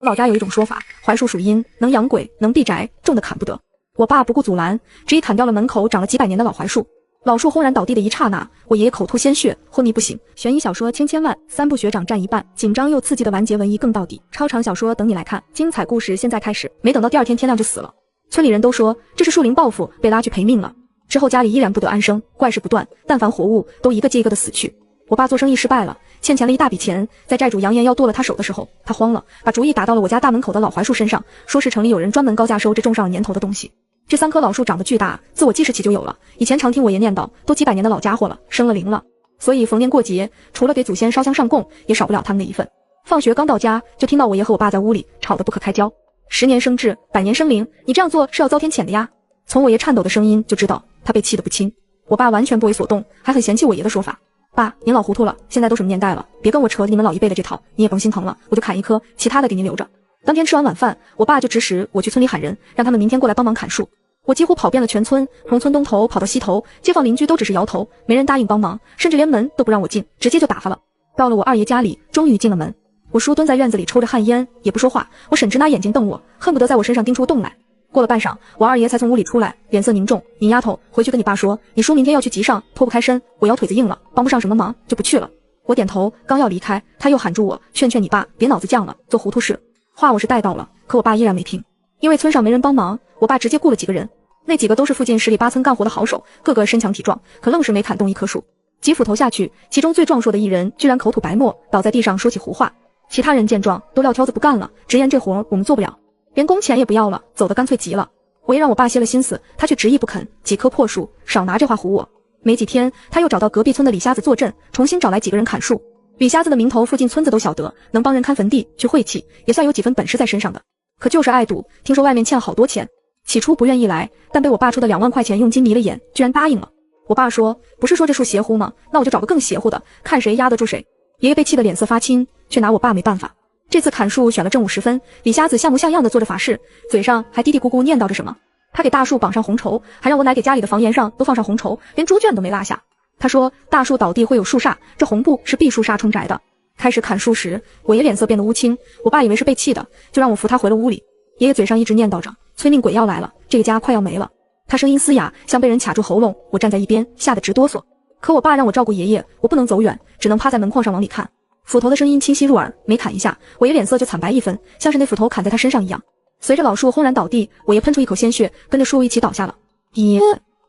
老家有一种说法，槐树属阴，能养鬼，能避宅，重的砍不得。我爸不顾阻拦，执意砍掉了门口长了几百年的老槐树。老树轰然倒地的一刹那，我爷爷口吐鲜血，昏迷不醒。悬疑小说千千万，三部学长占一半，紧张又刺激的完结文艺更到底。超长小说等你来看，精彩故事现在开始。没等到第二天天亮就死了，村里人都说这是树林报复，被拉去赔命了。之后家里依然不得安生，怪事不断，但凡活物都一个接一个的死去。我爸做生意失败了，欠钱了一大笔钱，在债主扬言要剁了他手的时候，他慌了，把主意打到了我家大门口的老槐树身上，说是城里有人专门高价收这种上了年头的东西。这3棵老树长得巨大，自我记事起就有了，以前常听我爷念叨，都几百年的老家伙了，生了灵了，所以逢年过节，除了给祖先烧香上供，也少不了他们的一份。放学刚到家，就听到我爷和我爸在屋里吵得不可开交。10年生智，100年生灵，你这样做是要遭天谴的呀！从我爷颤抖的声音就知道他被气得不轻。我爸完全不为所动，还很嫌弃我爷的说法。爸，您老糊涂了，现在都什么年代了，别跟我扯你们老一辈的这套，你也甭心疼了，我就砍1棵，其他的给您留着。当天吃完晚饭，我爸就指使我去村里喊人，让他们明天过来帮忙砍树。我几乎跑遍了全村，从村东头跑到西头，街坊邻居都只是摇头，没人答应帮忙，甚至连门都不让我进，直接就打发了。到了我二爷家里，终于进了门。我叔蹲在院子里抽着旱烟，也不说话，我婶直拿眼睛瞪我，恨不得在我身上盯出个洞来。过了半晌，我二爷才从屋里出来，脸色凝重，你丫头，回去跟你爸说，你叔明天要去集上，脱不开身，我腰腿子硬了，帮不上什么忙，就不去了。我点头，刚要离开，他又喊住我，劝劝你爸，别脑子犟了，做糊涂事。话我是带到了，可我爸依然没听。因为村上没人帮忙，我爸直接雇了几个人，那几个都是附近10里8村干活的好手，个个身强体壮，可愣是没砍动1棵树。几斧头下去，其中最壮硕的一人居然口吐白沫，倒在地上说起胡话。其他人见状都撂挑子不干了，直言这活我们做不了，连工钱也不要了，走得干脆极了。我也让我爸歇了心思，他却执意不肯，几棵破树，少拿这话唬我。没几天，他又找到隔壁村的李瞎子坐镇，重新找来几个人砍树。李瞎子的名头附近村子都晓得，能帮人看坟地去晦气，也算有几分本事在身上的。可就是爱赌，听说外面欠好多钱，起初不愿意来，但被我爸出的2万块钱佣金迷了眼，居然答应了。我爸说，不是说这树邪乎吗？那我就找个更邪乎的，看谁压得住谁。爷爷被气得脸色发青，却拿我爸没办法。这次砍树选了正午时分，李瞎子像模像样的做着法事，嘴上还嘀嘀咕咕念叨着什么。他给大树绑上红绸，还让我奶给家里的房檐上都放上红绸，连猪圈都没落下。他说大树倒地会有树煞，这红布是避树煞冲宅的。开始砍树时，我爷脸色变得乌青，我爸以为是被气的，就让我扶他回了屋里。爷爷嘴上一直念叨着催命鬼要来了，这个家快要没了。他声音嘶哑，像被人卡住喉咙，我站在一边吓得直哆嗦。可我爸让我照顾爷爷，我不能走远，只能趴在门框上往里看。斧头的声音清晰入耳，每砍一下，我爷脸色就惨白1分，像是那斧头砍在他身上一样。随着老树轰然倒地，我爷喷出一口鲜血，跟着树一起倒下了。爷，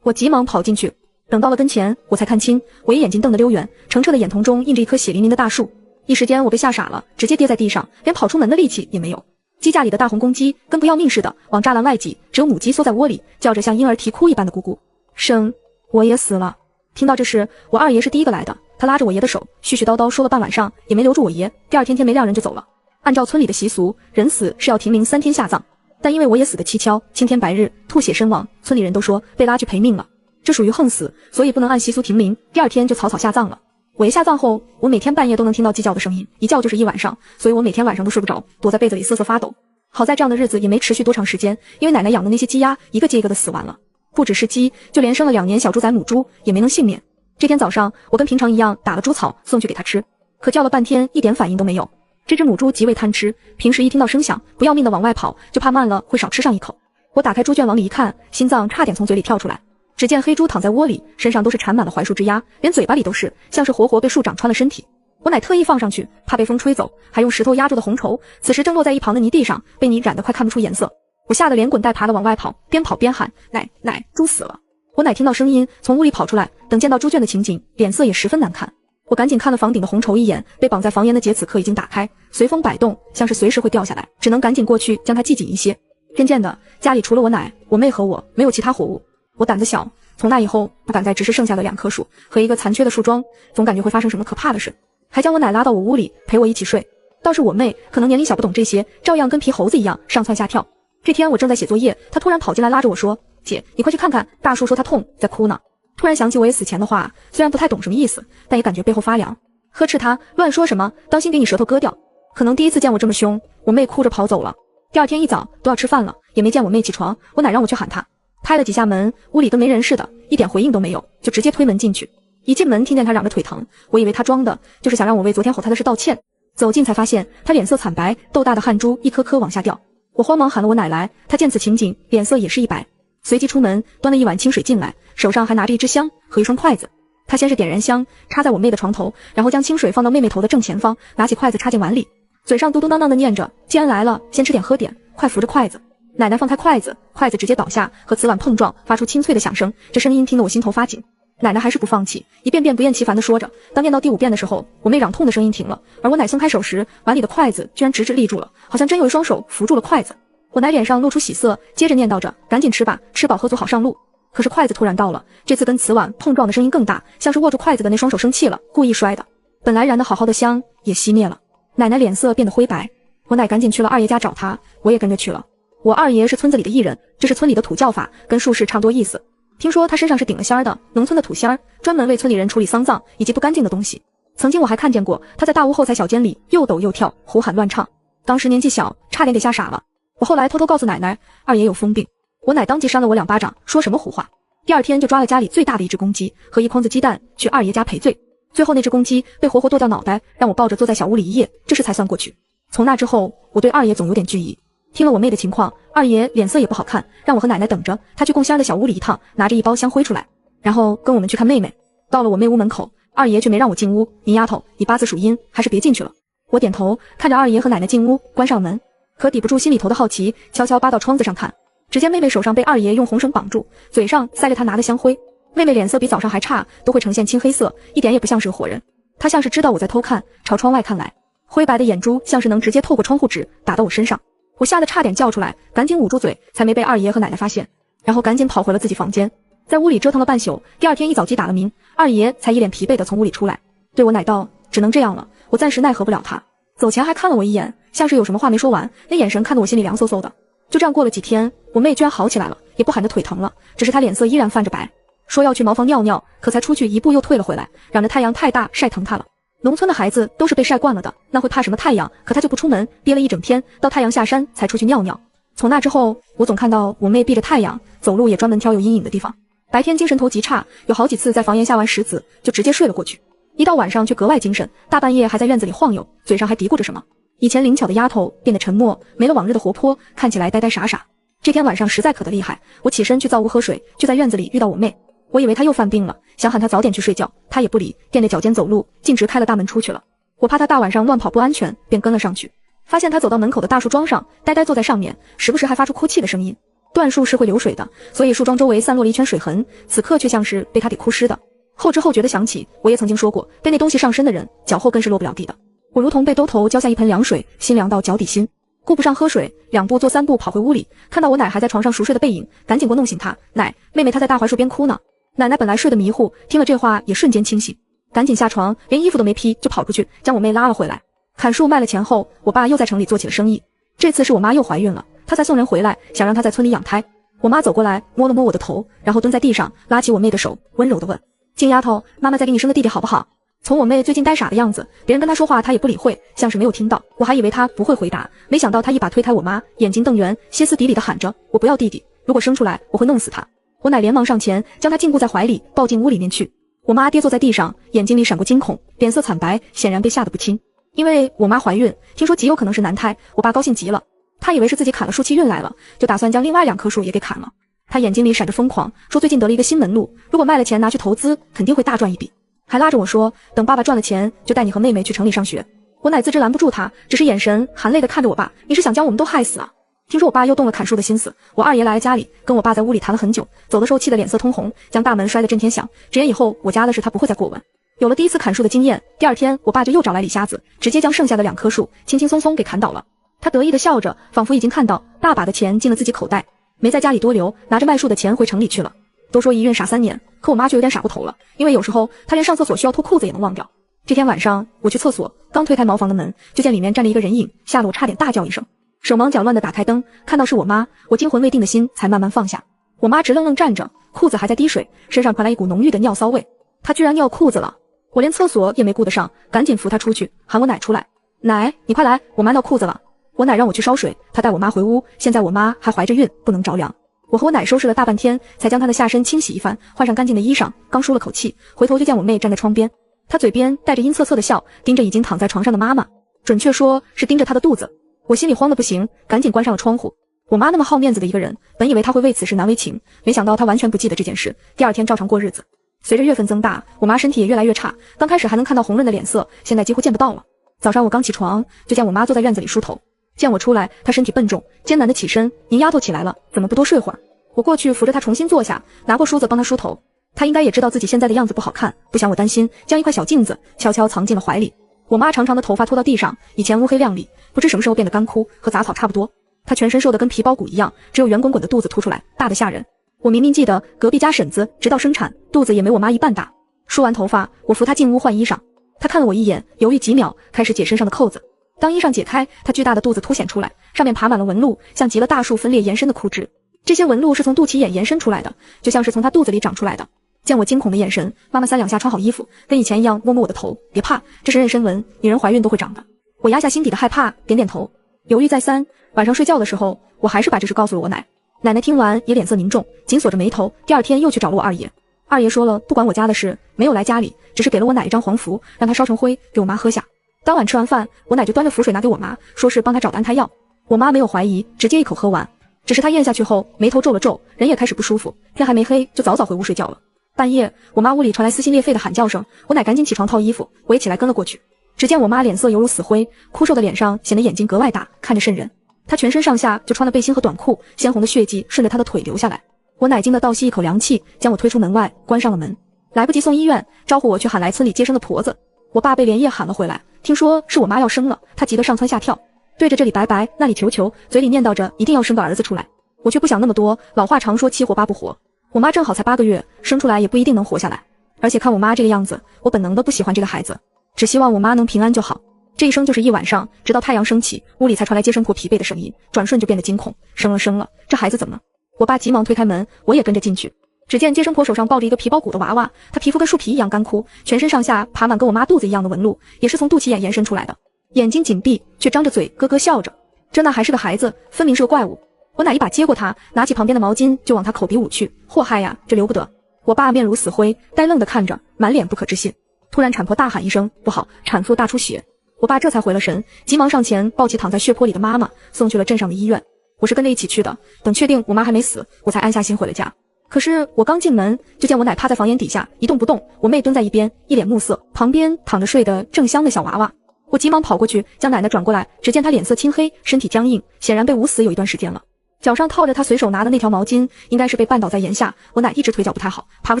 我急忙跑进去，等到了跟前，我才看清，我爷眼睛瞪得溜圆，澄澈的眼瞳中印着一颗血淋淋的大树。一时间我被吓傻了，直接跌在地上，连跑出门的力气也没有。鸡架里的大红公鸡跟不要命似的往栅栏外挤，只有母鸡缩在窝里，叫着像婴儿啼哭一般的咕咕声。我也死了。听到这事，我二爷是第一个来的，他拉着我爷的手，絮絮叨叨说了半晚上，也没留住我爷。第二天天没亮人就走了。按照村里的习俗，人死是要停灵3天下葬，但因为我爷死的蹊跷，青天白日，吐血身亡，村里人都说被拉去赔命了，这属于横死，所以不能按习俗停灵，第二天就草草下葬了。我爷下葬后，我每天半夜都能听到鸡叫的声音，一叫就是1晚上，所以我每天晚上都睡不着，躲在被子里瑟瑟发抖。好在这样的日子也没持续多长时间，因为奶奶养的那些鸡鸭一个接一个的死完了，不只是鸡，就连生了2年小猪仔母猪也没能幸免。这天早上，我跟平常一样打了猪草送去给它吃，可叫了半天一点反应都没有。这只母猪极为贪吃，平时一听到声响，不要命的往外跑，就怕慢了会少吃上一口。我打开猪圈往里一看，心脏差点从嘴里跳出来。只见黑猪躺在窝里，身上都是缠满了槐树枝丫，连嘴巴里都是，像是活活被树长穿了身体。我乃特意放上去，怕被风吹走，还用石头压住的红绸，此时正落在一旁的泥地上，被泥染得快看不出颜色。我吓得连滚带爬的往外跑，边跑边喊奶奶，猪死了。我奶听到声音从屋里跑出来，等见到猪圈的情景，脸色也十分难看。我赶紧看了房顶的红绸一眼，被绑在房檐的结此刻已经打开，随风摆动，像是随时会掉下来，只能赶紧过去将它系紧一些。渐渐的，家里除了我奶、我妹和我，没有其他活物。我胆子小，从那以后不敢再直视剩下的2棵树和一个残缺的树桩，总感觉会发生什么可怕的事，还将我奶拉到我屋里陪我一起睡。倒是我妹可能年龄小不懂这些，照样跟皮猴子一样上蹿下跳。这天我正在写作业，她突然跑进来拉着我说，姐，你快去看看，大树说他痛，在哭呢。突然想起我爷死前的话，虽然不太懂什么意思，但也感觉背后发凉，呵斥他乱说什么，当心给你舌头割掉。可能第一次见我这么凶，我妹哭着跑走了。第二天一早都要吃饭了，也没见我妹起床，我奶让我去喊她，拍了几下门，屋里跟没人似的，一点回应都没有，就直接推门进去。一进门听见她嚷着腿疼，我以为她装的，就是想让我为昨天吼她的事道歉。走近才发现她脸色惨白，豆大的汗珠一颗颗往下掉。我慌忙喊了我奶来，她见此情景，脸色也是一白，随即出门端了一碗清水进来，手上还拿着一支香和一双筷子。她先是点燃香，插在我妹的床头，然后将清水放到妹妹头的正前方，拿起筷子插进碗里，嘴上嘟嘟囔囔的念着：“既然来了，先吃点喝点，快扶着筷子。”奶奶放开筷子，筷子直接倒下，和瓷碗碰撞，发出清脆的响声。这声音听得我心头发紧。奶奶还是不放弃，一遍遍不厌其烦地说着。当念到第5遍的时候，我妹嚷痛的声音停了，而我奶松开手时，碗里的筷子居然直直立住了，好像真有一双手扶住了筷子。我奶脸上露出喜色，接着念叨着：“赶紧吃吧，吃饱喝足好上路。”可是筷子突然到了，这次跟瓷碗碰撞的声音更大，像是握住筷子的那双手生气了，故意摔的。本来燃得好好的香也熄灭了，奶奶脸色变得灰白。我奶赶紧去了二爷家找她，我也跟着去了。我二爷是村子里的艺人，这是村里的土教法，跟术士差不多意思。听说他身上是顶了仙儿的，农村的土仙儿，专门为村里人处理丧葬以及不干净的东西。曾经我还看见过他在大屋后台小间里又抖又跳，胡喊乱唱。当时年纪小，差点给吓傻了。我后来偷偷告诉奶奶，二爷有疯病。我奶当即扇了我2巴掌，说什么胡话。第2天就抓了家里最大的一只公鸡和一筐子鸡蛋去二爷家赔罪。最后那只公鸡被活活剁掉脑袋，让我抱着坐在小屋里一夜，这事才算过去。从那之后，我对二爷总有点惧意。听了我妹的情况，二爷脸色也不好看，让我和奶奶等着，他去供仙儿的小屋里一趟，拿着一包香灰出来，然后跟我们去看妹妹。到了我妹屋门口，二爷却没让我进屋。你丫头，你8字属阴，还是别进去了。我点头，看着二爷和奶奶进屋，关上门，可抵不住心里头的好奇，悄悄扒到窗子上看。只见妹妹手上被二爷用红绳绑住，嘴上塞着他拿的香灰。妹妹脸色比早上还差，都会呈现青黑色，一点也不像是个活人。她像是知道我在偷看，朝窗外看来，灰白的眼珠像是能直接透过窗户纸打到我身上。我吓得差点叫出来，赶紧捂住嘴，才没被二爷和奶奶发现，然后赶紧跑回了自己房间。在屋里折腾了半宿，第2天一早鸡打了鸣，二爷才一脸疲惫地从屋里出来，对我奶道：“只能这样了，我暂时奈何不了他。”走前还看了我一眼，像是有什么话没说完，那眼神看得我心里凉飕飕的。就这样过了几天，我妹居然好起来了，也不喊着腿疼了，只是她脸色依然泛着白，说要去茅房尿尿，可才出去一步又退了回来，嚷着太阳太大晒疼她了。农村的孩子都是被晒惯了的，那会怕什么太阳？可她就不出门，憋了一整天，到太阳下山才出去尿尿。从那之后，我总看到我妹避着太阳，走路也专门挑有阴影的地方。白天精神头极差，有好几次在房檐下完石子就直接睡了过去，一到晚上却格外精神，大半夜还在院子里晃悠，嘴上还嘀咕着什么。以前灵巧的丫头变得沉默，没了往日的活泼，看起来呆呆傻傻。这天晚上实在渴得厉害，我起身去灶屋喝水，就在院子里遇到我妹。我以为她又犯病了，想喊她早点去睡觉，她也不理，垫着脚尖走路，径直开了大门出去了。我怕她大晚上乱跑不安全，便跟了上去。发现她走到门口的大树桩上，呆呆坐在上面，时不时还发出哭泣的声音。椴树是会流水的，所以树桩周围散落了一圈水痕，此刻却像是被她给哭湿的。后知后觉地想起，我也曾经说过，被那东西上身的人，脚后跟是落不了地的。我如同被兜头浇下一盆凉水，心凉到脚底心。顾不上喝水，2步做3步跑回屋里，看到我奶还在床上熟睡的背影，赶紧过弄醒她。奶，妹妹她在大槐树边哭呢。奶奶本来睡得迷糊，听了这话也瞬间清醒，赶紧下床，连衣服都没披就跑出去，将我妹拉了回来。砍树卖了钱后，我爸又在城里做起了生意。这次是我妈又怀孕了，他才送人回来，想让她在村里养胎。我妈走过来摸了摸我的头，然后蹲在地上拉起我妹的手，温柔地问：“静丫头，妈妈再给你生个弟弟好不好？”从我妹最近呆傻的样子，别人跟她说话她也不理会，像是没有听到。我还以为她不会回答，没想到她一把推开我妈，眼睛瞪圆，歇斯底里地喊着：“我不要弟弟，如果生出来我会弄死他。”我奶连忙上前将她禁锢在怀里，抱进屋里面去。我妈跌坐在地上，眼睛里闪过惊恐，脸色惨白，显然被吓得不轻。因为我妈怀孕，听说极有可能是男胎，我爸高兴极了，他以为是自己砍了树期运来了，就打算将另外2棵树也给砍了。他眼睛里闪着疯狂，说最近得了一个新门路，如果卖了钱拿去投资，肯定会大赚一笔。还拉着我说，等爸爸赚了钱，就带你和妹妹去城里上学。我奶自知拦不住他，只是眼神含泪地看着我爸，你是想将我们都害死啊？听说我爸又动了砍树的心思，我二爷来了家里，跟我爸在屋里谈了很久，走的时候气得脸色通红，将大门摔得震天响。直言以后我家的事他不会再过问。有了第1次砍树的经验，第2天我爸就又找来李瞎子，直接将剩下的2棵树轻轻松松给砍倒了。他得意地笑着，仿佛已经看到大把的钱进了自己口袋，没在家里多留，拿着卖树的钱回城里去了。都说一孕傻3年，可我妈却有点傻过头了，因为有时候她连上厕所需要脱裤子也能忘掉。这天晚上我去厕所，刚推开茅房的门，就见里面站着一个人影，吓得我差点大叫一声，手忙脚乱地打开灯，看到是我妈，我惊魂未定的心才慢慢放下。我妈直愣愣站着，裤子还在滴水，身上传来一股浓郁的尿骚味，她居然尿裤子了。我连厕所也没顾得上，赶紧扶她出去，喊我奶出来，奶你快来，我妈尿裤子了。我奶让我去烧水，她带我妈回屋，现在我妈还怀着孕，不能着凉。我和我奶收拾了大半天，才将她的下身清洗一番，换上干净的衣裳，刚舒了口气，回头就见我妹站在窗边，她嘴边带着阴恻恻的笑，盯着已经躺在床上的妈妈。准确说是盯着她的肚子。我心里慌得不行，赶紧关上了窗户。我妈那么好面子的一个人，本以为她会为此事难为情，没想到她完全不记得这件事，第二天照常过日子。随着月份增大，我妈身体也越来越差，刚开始还能看到红润的脸色，现在几乎见不到了。早上我刚起床，就见我妈坐在院子里梳头。见我出来，她身体笨重，艰难地起身：“您丫头起来了，怎么不多睡会儿？”我过去扶着她重新坐下，拿过梳子帮她梳头。她应该也知道自己现在的样子不好看，不想我担心，将一块小镜子悄悄藏进了怀里。我妈长长的头发拖到地上，以前乌黑亮丽，不知什么时候变得干枯，和杂草差不多。她全身瘦得跟皮包骨一样，只有圆滚滚的肚子凸出来，大得吓人。我明明记得隔壁家婶子直到生产，肚子也没我妈一半大。梳完头发，我扶她进屋换衣裳。她看了我一眼，犹豫几秒，开始解身上的扣子。当衣裳解开，她巨大的肚子凸显出来，上面爬满了纹路，像极了大树分裂延伸的枯枝。这些纹路是从肚脐眼延伸出来的，就像是从她肚子里长出来的。见我惊恐的眼神，妈妈三两下穿好衣服，跟以前一样摸摸我的头：“别怕，这是妊娠纹，女人怀孕都会长的。”我压下心底的害怕，点点头。犹豫再三，晚上睡觉的时候，我还是把这事告诉了我奶。奶奶听完也脸色凝重，紧锁着眉头。第二天又去找了我二爷。二爷说了不管我家的事，没有来家里，只是给了我奶一张黄符，让她烧成灰给我妈喝下。当晚吃完饭，我奶就端着符水拿给我妈，说是帮她找的安胎药。我妈没有怀疑，直接一口喝完。只是她咽下去后，眉头皱了皱，人也开始不舒服。天还没黑，就早早回屋睡觉了。半夜，我妈屋里传来撕心裂肺的喊叫声，我奶赶紧起床套衣服，我也起来跟了过去。只见我妈脸色犹如死灰，枯瘦的脸上显得眼睛格外大，看着瘆人。她全身上下就穿了背心和短裤，鲜红的血迹顺着她的腿流下来。我奶惊得倒吸一口凉气，将我推出门外，关上了门。来不及送医院，招呼我去喊来村里接生的婆子。我爸被连夜喊了回来，听说是我妈要生了，他急得上蹿下跳，对着这里拜拜，那里求求，嘴里念叨着一定要生个儿子出来。我却不想那么多，老话常说七活八不活，我妈正好才8个月，生出来也不一定能活下来。而且看我妈这个样子，我本能的不喜欢这个孩子，只希望我妈能平安就好。这一生就是一晚上，直到太阳升起，屋里才传来接生婆疲惫的声音，转瞬就变得惊恐。生了，这孩子怎么？我爸急忙推开门，我也跟着进去。只见接生婆手上抱着一个皮包骨的娃娃，她皮肤跟树皮一样干枯，全身上下爬满跟我妈肚子一样的纹路，也是从肚脐眼延伸出来的，眼睛紧闭，却张着嘴咯咯笑着。这那还是个孩子，分明是个怪物。我奶一把接过他，拿起旁边的毛巾就往他口鼻捂去。祸害呀，这留不得！我爸面如死灰，呆愣地看着，满脸不可置信。突然产婆大喊一声：“不好，产妇大出血！”我爸这才回了神，急忙上前抱起躺在血泊里的妈妈，送去了镇上的医院。我是跟着一起去的，等确定我妈还没死，我才安下心回了家。可是我刚进门，就见我奶趴在房檐底下一动不动，我妹蹲在一边，一脸木色，旁边躺着睡得正香的小娃娃。我急忙跑过去，将奶奶转过来，只见她脸色青黑，身体僵硬，显然被捂死有一段时间了。脚上套着她随手拿的那条毛巾，应该是被绊倒在檐下。我奶一直腿脚不太好，爬不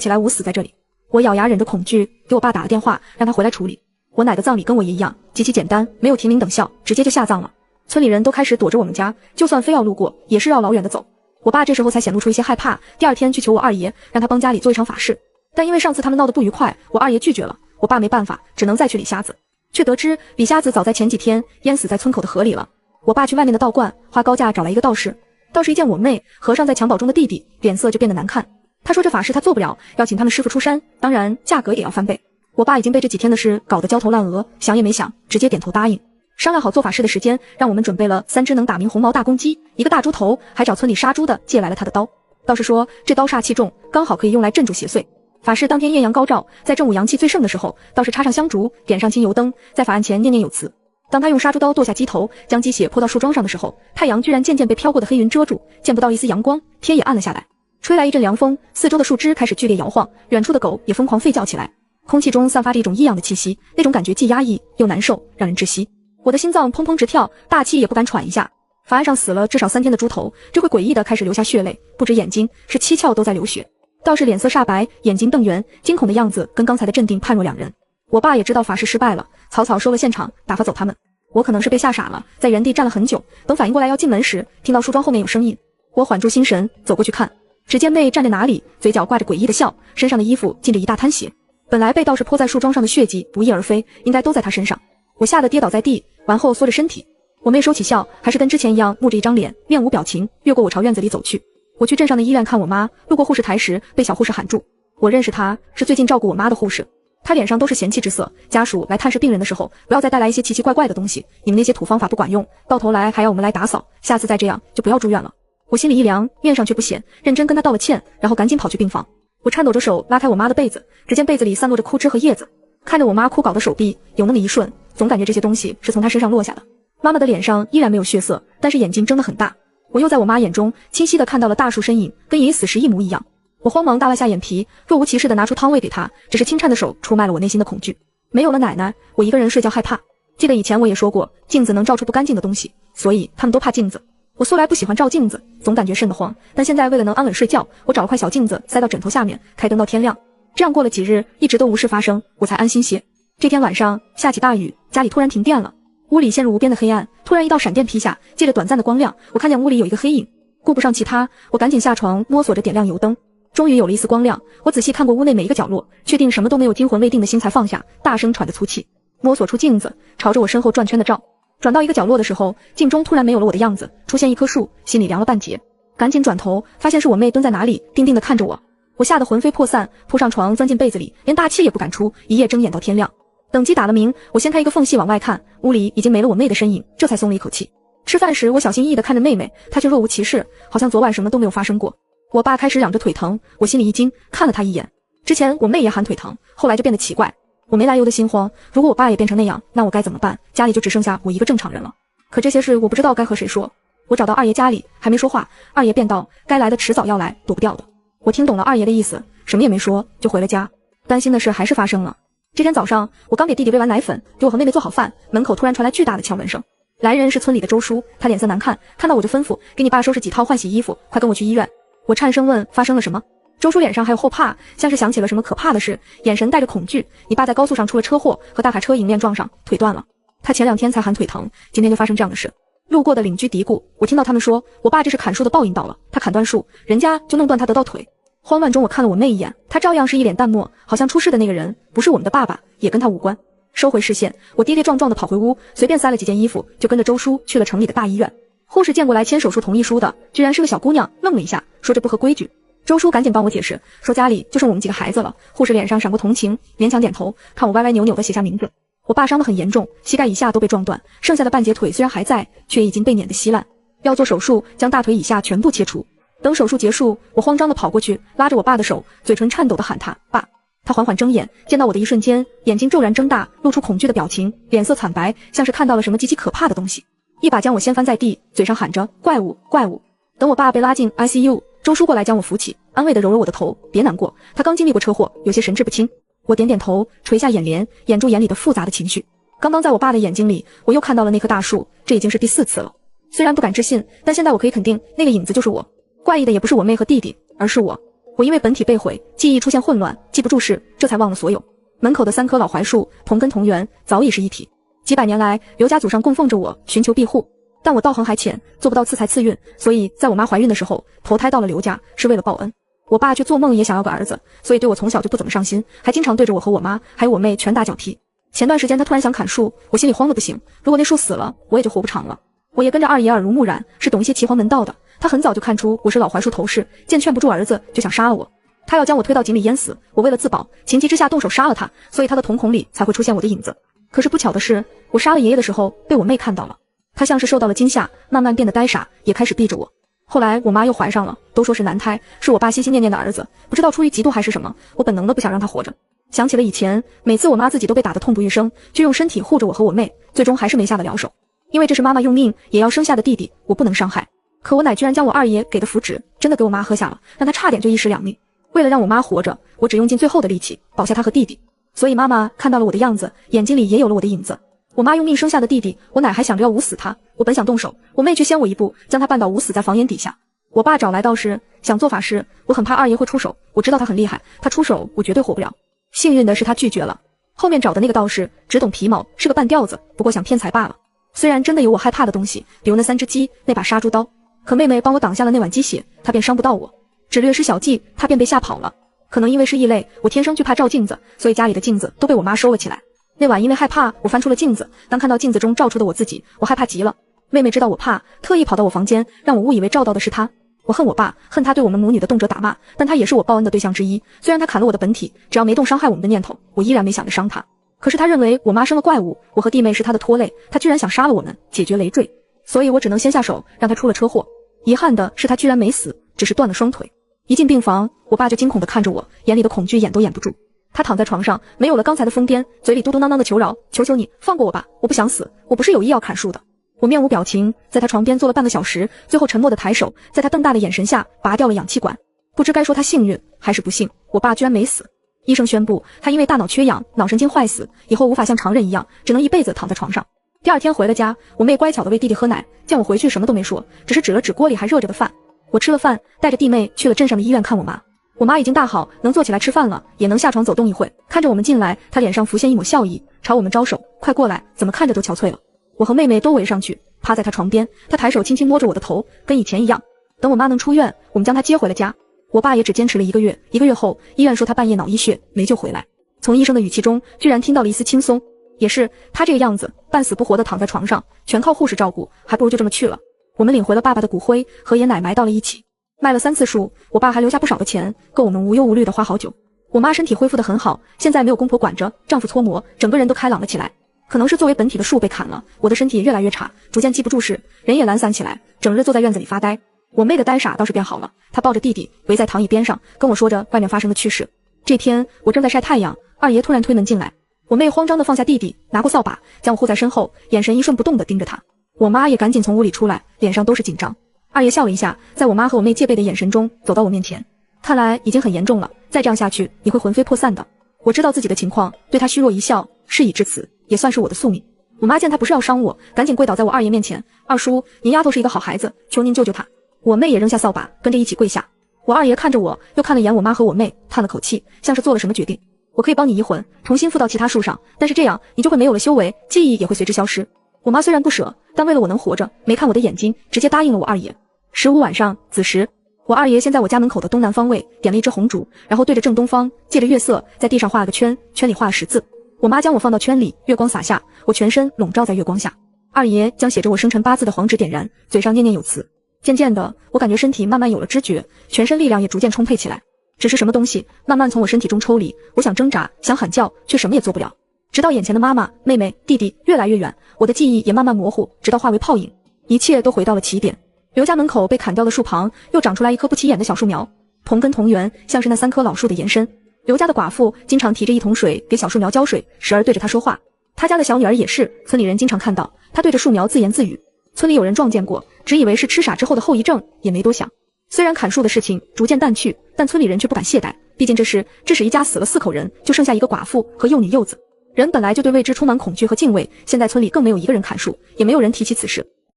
起来，捂死在这里。我咬牙忍着恐惧，给我爸打了电话，让他回来处理。我奶的葬礼跟我爷一样，极其简单，没有提名等孝，直接就下葬了。村里人都开始躲着我们家，就算非要路过，也是绕老远的走。我爸这时候才显露出一些害怕，第二天去求我二爷，让他帮家里做一场法事。但因为上次他们闹得不愉快，我二爷拒绝了，我爸没办法，只能再去理瞎子。却得知李瞎子早在前几天淹死在村口的河里了。我爸去外面的道观花高价找来一个道士，道士一见我妹和尚在襁褓中的弟弟，脸色就变得难看。他说这法事他做不了，要请他们师傅出山，当然价格也要翻倍。我爸已经被这几天的事搞得焦头烂额，想也没想，直接点头答应。商量好做法事的时间，让我们准备了3只能打鸣红毛大公鸡，一个大猪头，还找村里杀猪的借来了他的刀。道士说这刀煞气重，刚好可以用来镇住邪祟。法事当天艳阳高照，在正午阳气最盛的时候，道士插上香烛，点上清油灯，在法案前念念有词。当他用杀猪刀剁下鸡头，将鸡血泼到树桩上的时候，太阳居然渐渐被飘过的黑云遮住，见不到一丝阳光，天也暗了下来。吹来一阵凉风，四周的树枝开始剧烈摇晃，远处的狗也疯狂吠叫起来。空气中散发着一种异样的气息，那种感觉既压抑又难受，让人窒息。我的心脏砰砰直跳，大气也不敢喘一下。法案上死了至少3天的猪头，这会诡异的开始流下血泪，不止眼睛，是七窍都在流血。道士脸色煞白，眼睛瞪圆，惊恐的样子跟刚才的镇定判若两人。我爸也知道法事失败了，草草收了现场，打发走他们。我可能是被吓傻了，在原地站了很久，等反应过来要进门时，听到树桩后面有声音。我缓住心神，走过去看，只见妹站在哪里，嘴角挂着诡异的笑，身上的衣服浸着一大滩血。本来被道士泼在树桩上的血迹不翼而飞，应该都在她身上。我吓得跌倒在地，完后缩着身体。我妹收起笑，还是跟之前一样，木着一张脸，面无表情，越过我朝院子里走去。我去镇上的医院看我妈，路过护士台时，被小护士喊住。我认识她，是最近照顾我妈的护士。她脸上都是嫌弃之色，家属来探视病人的时候，不要再带来一些奇奇怪怪的东西，你们那些土方法不管用，到头来还要我们来打扫，下次再这样就不要住院了。我心里一凉，面上却不显，认真跟她道了歉，然后赶紧跑去病房。我颤抖着手拉开我妈的被子，只见被子里散落着枯枝和叶子，看着我妈枯槁的手臂，有那么一瞬，总感觉这些东西是从他身上落下的。妈妈的脸上依然没有血色，但是眼睛睁得很大。我又在我妈眼中清晰地看到了大树身影，跟爷爷死时一模一样。我慌忙耷拉下眼皮，若无其事地拿出汤喂给他，只是轻颤的手出卖了我内心的恐惧。没有了奶奶，我一个人睡觉害怕。记得以前我也说过，镜子能照出不干净的东西，所以他们都怕镜子。我素来不喜欢照镜子，总感觉瘆得慌，但现在为了能安稳睡觉，我找了块小镜子塞到枕头下面，开灯到天亮。这样过了几日，一直都无事发生，我才安心些。这天晚上下起大雨，家里突然停电了，屋里陷入无边的黑暗。突然一道闪电劈下，借着短暂的光亮，我看见屋里有一个黑影。顾不上其他，我赶紧下床摸索着点亮油灯。终于有了一丝光亮，我仔细看过屋内每一个角落，确定什么都没有，惊魂未定的心才放下，大声喘着粗气，摸索出镜子，朝着我身后转圈的照。转到一个角落的时候，镜中突然没有了我的样子，出现一棵树，心里凉了半截。赶紧转头，发现是我妹蹲在哪里，定定地看着我。我吓得魂飞魄散，扑上床，钻进被子里，连大气也不敢出，一夜睁眼到天亮。等鸡打了鸣，我掀开一个缝隙往外看，屋里已经没了我妹的身影，这才松了一口气。吃饭时，我小心翼翼地看着妹妹，她却若无其事，好像昨晚什么都没有发生过。我爸开始嚷着腿疼，我心里一惊，看了他一眼。之前我妹也喊腿疼，后来就变得奇怪。我没来由的心慌，如果我爸也变成那样，那我该怎么办？家里就只剩下我一个正常人了。可这些事我不知道该和谁说。我找到二爷家里，还没说话，二爷便道：该来的迟早要来，躲不掉的。我听懂了二爷的意思，什么也没说，就回了家。担心的事还是发生了。这天早上，我刚给弟弟喂完奶粉，给我和妹妹做好饭，门口突然传来巨大的敲门声。来人是村里的周叔，他脸色难看，看到我就吩咐：给你爸收拾几套换洗衣服，快跟我去医院。我颤声问：发生了什么？周叔脸上还有后怕，像是想起了什么可怕的事，眼神带着恐惧。你爸在高速上出了车祸，和大卡车迎面撞上，腿断了。他前2天才喊腿疼，今天就发生这样的事。路过的邻居嘀咕，我听到他们说，我爸这是砍树的报应到了，他砍断树，人家就弄断他得到腿。慌乱中我看了我妹一眼，她照样是一脸淡漠，好像出事的那个人不是我们的爸爸，也跟他无关。收回视线，我跌跌撞撞地跑回屋，随便塞了几件衣服，就跟着周叔去了城里的大医院。护士见过来签手术同意书的，居然是个小姑娘，愣了一下，说这不合规矩。周叔赶紧帮我解释，说家里就剩我们几个孩子了。护士脸上闪过同情，勉强点头，看我歪歪扭扭地写下名字。我爸伤得很严重，膝盖以下都被撞断，剩下的半截腿虽然还在，却已经被碾得稀烂，要做手术将大腿以下全部切除。等手术结束，我慌张地跑过去，拉着我爸的手，嘴唇颤抖地喊他爸。他缓缓睁眼，见到我的一瞬间，眼睛骤然睁大，露出恐惧的表情，脸色惨白，像是看到了什么极其可怕的东西，一把将我掀翻在地，嘴上喊着怪物怪物。等我爸被拉进 ICU， 周叔过来将我扶起，安慰地揉揉我的头，别难过，他刚经历过车祸，有些神志不清。我点点头，垂下眼帘，掩住眼里的复杂的情绪。刚刚在我爸的眼睛里，我又看到了那棵大树，这已经是第4次了。虽然不敢置信，但现在我可以肯定，那个影子就是我。怪异的也不是我妹和弟弟，而是我。我因为本体被毁，记忆出现混乱，记不住事，这才忘了所有。门口的3棵老槐树，同根同源，早已是一体。几百年来，刘家祖上供奉着我，寻求庇护。但我道行还浅，做不到赐财赐运，所以在我妈怀孕的时候，投胎到了刘家，是为了报恩。我爸却做梦也想要个儿子，所以对我从小就不怎么上心，还经常对着我和我妈还有我妹拳打脚踢。前段时间他突然想砍树，我心里慌得不行，如果那树死了，我也就活不长了。我也跟着二爷耳濡目染，是懂一些奇黄门道的。他很早就看出我是老槐树头氏，见劝不住儿子，就想杀了我。他要将我推到井里淹死，我为了自保，情急之下动手杀了他，所以他的瞳孔里才会出现我的影子。可是不巧的是，我杀了爷爷的时候被我妹看到了，她像是受到了惊吓，慢慢变得呆傻，也开始避着我。后来我妈又怀上了，都说是男胎，是我爸心心念念的儿子，不知道出于嫉妒还是什么，我本能的不想让他活着。想起了以前，每次我妈自己都被打得痛不欲生，就用身体护着我和我妹，最终还是没下得了手。因为这是妈妈用命也要生下的弟弟，我不能伤害。可我奶居然将我二爷给的符纸真的给我妈喝下了，让她差点就一尸两命。为了让我妈活着，我只用尽最后的力气保下她和弟弟。所以妈妈看到了我的样子，眼睛里也有了我的影子。我妈用命生下的弟弟，我奶还想着要捂死他，我本想动手，我妹却先我一步，将他绊倒捂死在房檐底下。我爸找来道士，想做法事，我很怕二爷会出手，我知道他很厉害，他出手我绝对活不了。幸运的是他拒绝了。后面找的那个道士只懂皮毛，是个半吊子，不过想骗财罢了。虽然真的有我害怕的东西，比如那3只鸡，那把杀猪刀，可妹妹帮我挡下了那碗鸡血，她便伤不到我。只略施小计，她便被吓跑了。可能因为是异类，我天生惧怕照镜子，所以家里的镜子都被我妈收了起来。那晚因为害怕，我翻出了镜子，当看到镜子中照出的我自己，我害怕极了。妹妹知道我怕，特意跑到我房间，让我误以为照到的是她。我恨我爸，恨他对我们母女的动辄打骂，但他也是我报恩的对象之一。虽然他砍了我的本体，只要没动伤害我们的念头，我依然没想着伤他。可是他认为我妈生了怪物，我和弟妹是他的拖累，他居然想杀了我们，解决累赘。所以我只能先下手，让他出了车祸。遗憾的是他居然没死，只是断了双腿。一进病房，我爸就惊恐地看着我，眼里的恐惧掩都掩不住。他躺在床上，没有了刚才的疯癫，嘴里嘟嘟囔囔的求饶：“求求你，放过我吧，我不想死，我不是有意要砍树的。”我面无表情，在他床边坐了半个小时，最后沉默地抬手，在他瞪大的眼神下拔掉了氧气管。不知该说他幸运还是不幸，我爸居然没死。医生宣布他因为大脑缺氧，脑神经坏死，以后无法像常人一样，只能一辈子躺在床上。第二天回了家，我妹乖巧地喂弟弟喝奶，见我回去什么都没说，只是指了指锅里还热着的饭。我吃了饭，带着弟妹去了镇上的医院看我妈。我妈已经大好，能坐起来吃饭了，也能下床走动一会。看着我们进来，她脸上浮现一抹笑意，朝我们招手：“快过来！”怎么看着都憔悴了。我和妹妹都围上去，趴在她床边，她抬手轻轻摸着我的头，跟以前一样。等我妈能出院，我们将她接回了家。我爸也只坚持了1个月，1个月后，医院说他半夜脑溢血，没救回来。从医生的语气中，居然听到了一丝轻松。也是，他这个样子，半死不活的躺在床上，全靠护士照顾，还不如就这么去了。我们领回了爸爸的骨灰，和爷奶埋到了一起。卖了3次树，我爸还留下不少的钱，够我们无忧无虑的花好久。我妈身体恢复得很好，现在没有公婆管着，丈夫搓磨，整个人都开朗了起来。可能是作为本体的树被砍了，我的身体也越来越差，逐渐记不住事，人也懒散起来，整日坐在院子里发呆。我妹的呆傻倒是变好了，她抱着弟弟围在躺椅边上，跟我说着外面发生的趣事。这天我正在晒太阳，二爷突然推门进来，我妹慌张地放下弟弟，拿过扫把将我护在身后，眼神一瞬不动地盯着他。我妈也赶紧从屋里出来，脸上都是紧张。二爷笑了一下，在我妈和我妹戒备的眼神中走到我面前，看来已经很严重了，再这样下去你会魂飞魄散的。我知道自己的情况，对她虚弱一笑，事已至此，也算是我的宿命。我妈见她不是要伤我，赶紧跪倒在我二爷面前：“二叔，您丫头是一个好孩子，求您救救她。”我妹也扔下扫把，跟着一起跪下。我二爷看着我，又看了眼我妈和我妹，叹了口气，像是做了什么决定。我可以帮你移魂，重新附到其他树上，但是这样你就会没有了修为，记忆也会随之消失。我妈虽然不舍，但为了我能活着，没看我的眼睛，直接答应了我二爷。15晚上子时，我二爷先在我家门口的东南方位点了一支红烛，然后对着正东方，借着月色在地上画了个圈，圈里画了10字。我妈将我放到圈里，月光洒下，我全身笼罩在月光下。二爷将写着我生辰8字的黄纸点燃，嘴上念念有词。渐渐的，我感觉身体慢慢有了知觉，全身力量也逐渐充沛起来。只是什么东西慢慢从我身体中抽离，我想挣扎，想喊叫，却什么也做不了。直到眼前的妈妈、妹妹、弟弟越来越远，我的记忆也慢慢模糊，直到化为泡影，一切都回到了起点。刘家门口被砍掉的树旁，又长出来一棵不起眼的小树苗，同根同源，像是那3棵老树的延伸。刘家的寡妇经常提着一桶水给小树苗浇水，时而对着它说话。他家的小女儿也是，村里人经常看到她对着树苗自言自语。村里有人撞见过，只以为是吃傻之后的后遗症，也没多想。虽然砍树的事情逐渐淡去，但村里人却不敢懈怠，毕竟这事致使一家死了4口人，就剩下一个寡妇和幼女柚子。人本来就对未知充满恐惧和敬畏，现在村里更没有一个人砍树，也没有人提起此事。